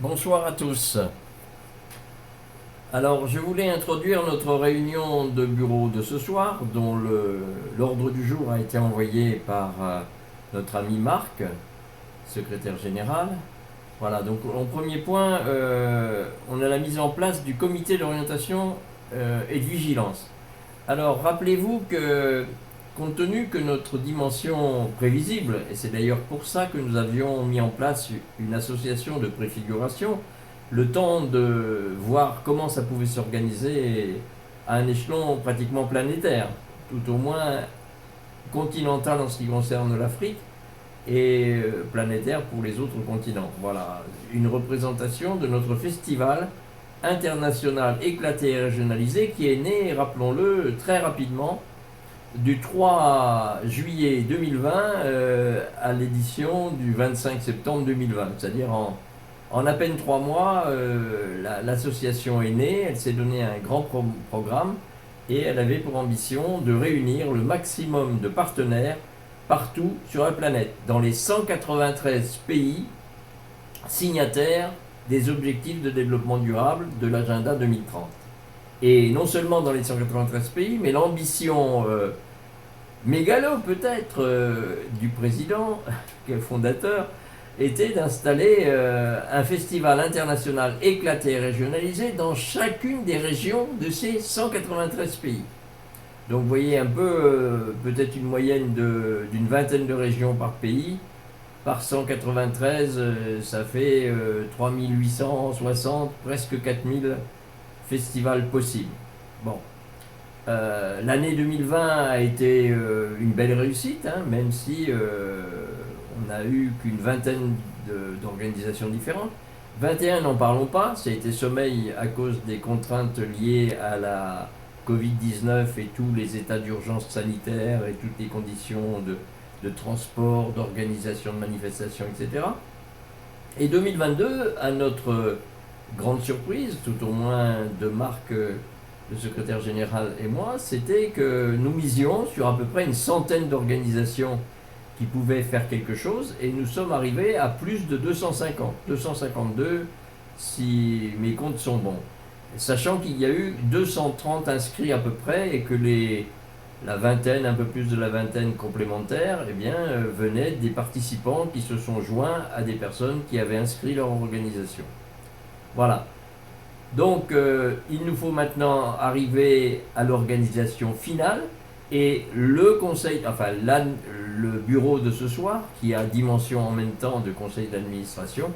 Bonsoir à tous. Alors, je voulais introduire notre réunion de bureau de ce soir, dont l'ordre du jour a été envoyé par notre ami Marc, secrétaire général. Voilà, donc en premier point, on a la mise en place du comité d'orientation et de vigilance. Alors, rappelez-vous que, compte tenu que notre dimension prévisible, et c'est d'ailleurs pour ça que nous avions mis en place une association de préfiguration, le temps de voir comment ça pouvait s'organiser à un échelon pratiquement planétaire, tout au moins continental en ce qui concerne l'Afrique, et planétaire pour les autres continents. Voilà, une représentation de notre festival international éclaté et régionalisé qui est né, rappelons-le, très rapidement, du 3 juillet 2020 à l'édition du 25 septembre 2020, c'est-à-dire en à peine 3 mois, l'association est née, elle s'est donné un grand programme et elle avait pour ambition de réunir le maximum de partenaires partout sur la planète, dans les 193 pays signataires des objectifs de développement durable de l'agenda 2030. Et non seulement dans les 193 pays, mais l'ambition mégalo peut-être du président, qui est le fondateur, était d'installer un festival international éclaté et régionalisé dans chacune des régions de ces 193 pays. Donc vous voyez un peu, peut-être une moyenne d'une vingtaine de régions par pays. Par 193, ça fait 3860, presque 4000 festivals possibles. Bon. L'année 2020 a été une belle réussite, hein, même si on n'a eu qu'une vingtaine d'organisations différentes. 21, n'en parlons pas, ça a été sommeil à cause des contraintes liées à la Covid-19 et tous les états d'urgence sanitaire et toutes les conditions de transport, d'organisation de manifestations, etc. Et 2022, à notre grande surprise, tout au moins de Marc, le secrétaire général et moi, c'était que nous misions sur à peu près une centaine d'organisations qui pouvaient faire quelque chose, et nous sommes arrivés à plus de 250, 252 si mes comptes sont bons. Sachant qu'il y a eu 230 inscrits à peu près, et que la vingtaine, un peu plus de la vingtaine complémentaire, eh bien, venaient des participants qui se sont joints à des personnes qui avaient inscrit leur organisation. Voilà. Donc, il nous faut maintenant arriver à l'organisation finale, et le conseil, enfin le bureau de ce soir, qui a dimension en même temps de conseil d'administration,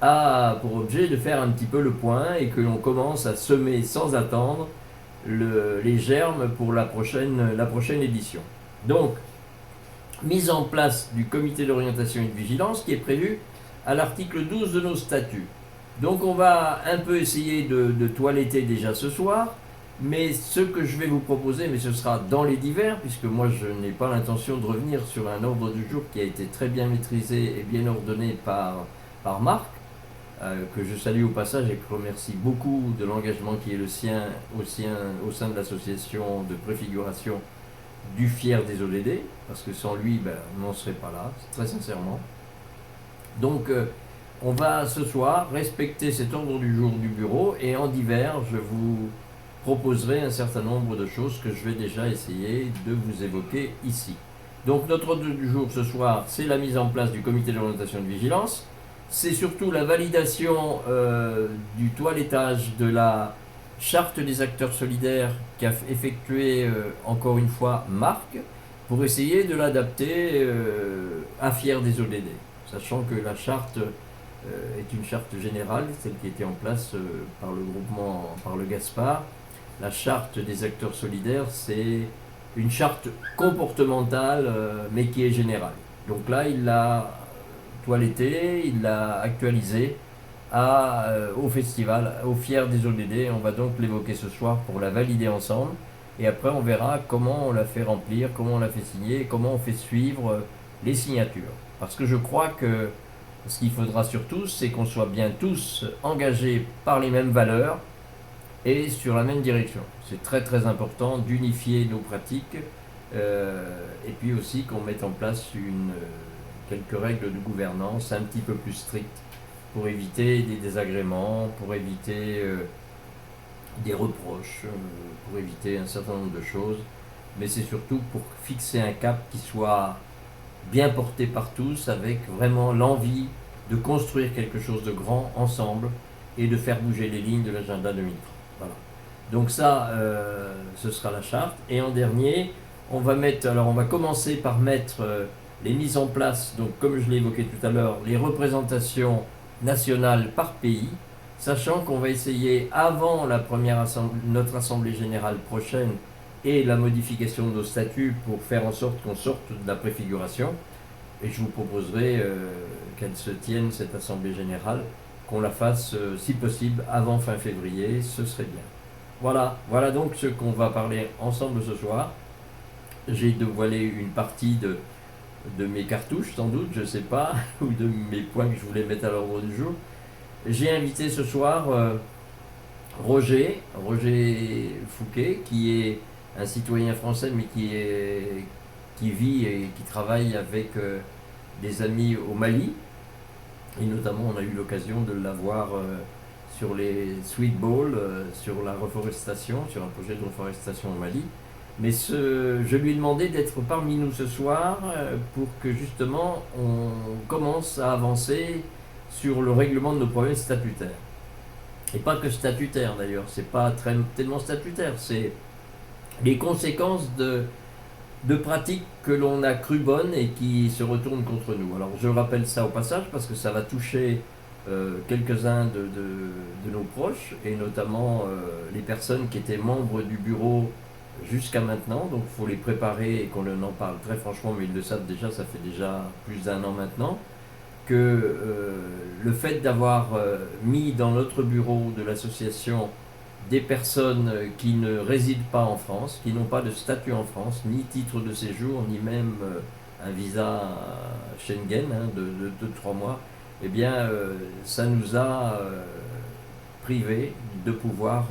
a pour objet de faire un petit peu le point et que l'on commence à semer sans attendre les germes pour la prochaine édition. Donc, mise en place du comité d'orientation et de vigilance qui est prévu à l'article 12 de nos statuts. Donc on va un peu essayer de toiletter déjà ce soir, mais ce que je vais vous proposer, mais ce sera dans les divers, puisque moi je n'ai pas l'intention de revenir sur un ordre du jour qui a été très bien maîtrisé et bien ordonné par Marc, que je salue au passage et que remercie beaucoup de l'engagement qui est le sien au sein de l'association de préfiguration du Fier des ODD, parce que sans lui, on n'en serait pas là, très sincèrement. Donc, on va ce soir respecter cet ordre du jour du bureau, et en divers, je vous proposerai un certain nombre de choses que je vais déjà essayer de vous évoquer ici. Donc notre ordre du jour ce soir, c'est la mise en place du comité d'orientation de vigilance, c'est surtout la validation du toilettage de la charte des acteurs solidaires qu'a effectué encore une fois Marc, pour essayer de l'adapter à Fier des ODD, sachant que la charte est une charte générale, celle qui était en place par le groupement, par le Gaspard. La charte des acteurs solidaires, c'est une charte comportementale, mais qui est générale. Donc là, il l'a toilettée, il l'a actualisée au festival, au Fier des ODD. On va donc l'évoquer ce soir pour la valider ensemble. Et après, on verra comment on la fait remplir, comment on la fait signer, et comment on fait suivre les signatures. Parce que je crois que ce qu'il faudra surtout, c'est qu'on soit bien tous engagés par les mêmes valeurs et sur la même direction. C'est très très important d'unifier nos pratiques et puis aussi qu'on mette en place quelques règles de gouvernance un petit peu plus strictes pour éviter des désagréments, pour éviter des reproches, pour éviter un certain nombre de choses, mais c'est surtout pour fixer un cap qui soit bien porté par tous, avec vraiment l'envie de construire quelque chose de grand ensemble et de faire bouger les lignes de l'agenda 2030. Voilà. Donc ça, ce sera la charte. Et en dernier, on va commencer par mettre les mises en place, donc comme je l'ai évoqué tout à l'heure, les représentations nationales par pays, sachant qu'on va essayer avant notre assemblée générale prochaine et la modification de nos statuts pour faire en sorte qu'on sorte de la préfiguration. Et je vous proposerai qu'elle se tienne, cette assemblée générale, qu'on la fasse si possible avant fin février, ce serait bien. Voilà donc ce qu'on va parler ensemble ce soir. J'ai dévoilé une partie de mes cartouches, sans doute, je ne sais pas, ou de mes points que je voulais mettre à l'ordre du jour. J'ai invité ce soir Roger Fouquet, qui est un citoyen français, mais qui vit et qui travaille avec des amis au Mali. Et notamment, on a eu l'occasion de l'avoir sur les Sweet Balls, sur la reforestation, sur un projet de reforestation au Mali. Mais je lui ai demandé d'être parmi nous ce soir pour que justement on commence à avancer sur le règlement de nos problèmes statutaires. Et pas que statutaires d'ailleurs, c'est pas tellement statutaire, c'est les conséquences de pratiques que l'on a cru bonnes et qui se retournent contre nous. Alors je rappelle ça au passage parce que ça va toucher quelques-uns de nos proches et notamment les personnes qui étaient membres du bureau jusqu'à maintenant, donc il faut les préparer et qu'on en parle très franchement, mais ils le savent déjà, ça fait déjà plus d'1 an maintenant, que le fait d'avoir mis dans notre bureau de l'association des personnes qui ne résident pas en France, qui n'ont pas de statut en France, ni titre de séjour, ni même un visa Schengen de 3 mois, eh bien ça nous a privés de pouvoir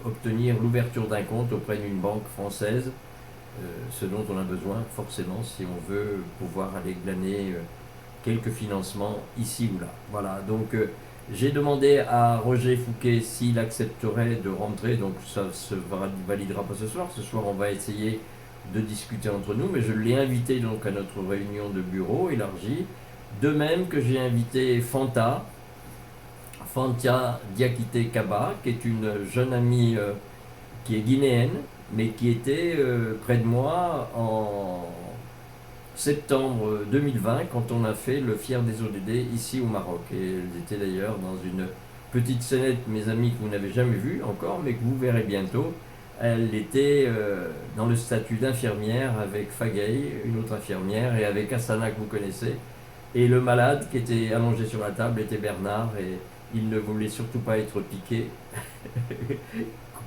obtenir l'ouverture d'un compte auprès d'une banque française, ce dont on a besoin forcément si on veut pouvoir aller glaner quelques financements ici ou là. Voilà, donc j'ai demandé à Roger Fouquet s'il accepterait de rentrer, donc ça se validera pas ce soir. Ce soir, on va essayer de discuter entre nous, mais je l'ai invité donc à notre réunion de bureau élargie. De même que j'ai invité Fantia Diakité Kaba, qui est une jeune amie qui est guinéenne, mais qui était près de moi en septembre 2020, quand on a fait le Fier des ODD ici au Maroc. Et elle était d'ailleurs dans une petite scénette, mes amis, que vous n'avez jamais vue encore, mais que vous verrez bientôt. Elle était dans le statut d'infirmière avec Fagay, une autre infirmière, et avec Hassana que vous connaissez. Et le malade qui était allongé sur la table était Bernard, et il ne voulait surtout pas être piqué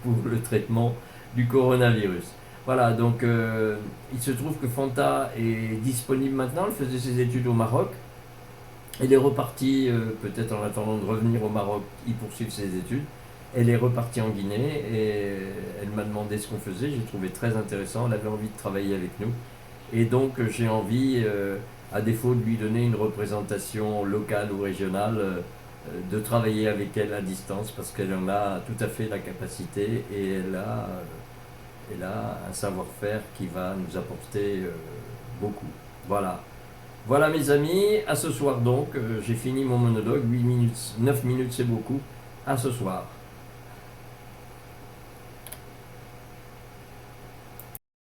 pour le traitement du coronavirus. Voilà, donc il se trouve que Fanta est disponible maintenant, elle faisait ses études au Maroc. Elle est repartie, peut-être en attendant de revenir au Maroc, y poursuivre ses études. Elle est repartie en Guinée et elle m'a demandé ce qu'on faisait, j'ai trouvé très intéressant, elle avait envie de travailler avec nous. Et donc j'ai envie, à défaut de lui donner une représentation locale ou régionale, de travailler avec elle à distance parce qu'elle en a tout à fait la capacité et elle a un savoir-faire qui va nous apporter beaucoup. Voilà. Voilà mes amis, à ce soir donc, j'ai fini mon monologue, 8 minutes, 9 minutes c'est beaucoup, à ce soir.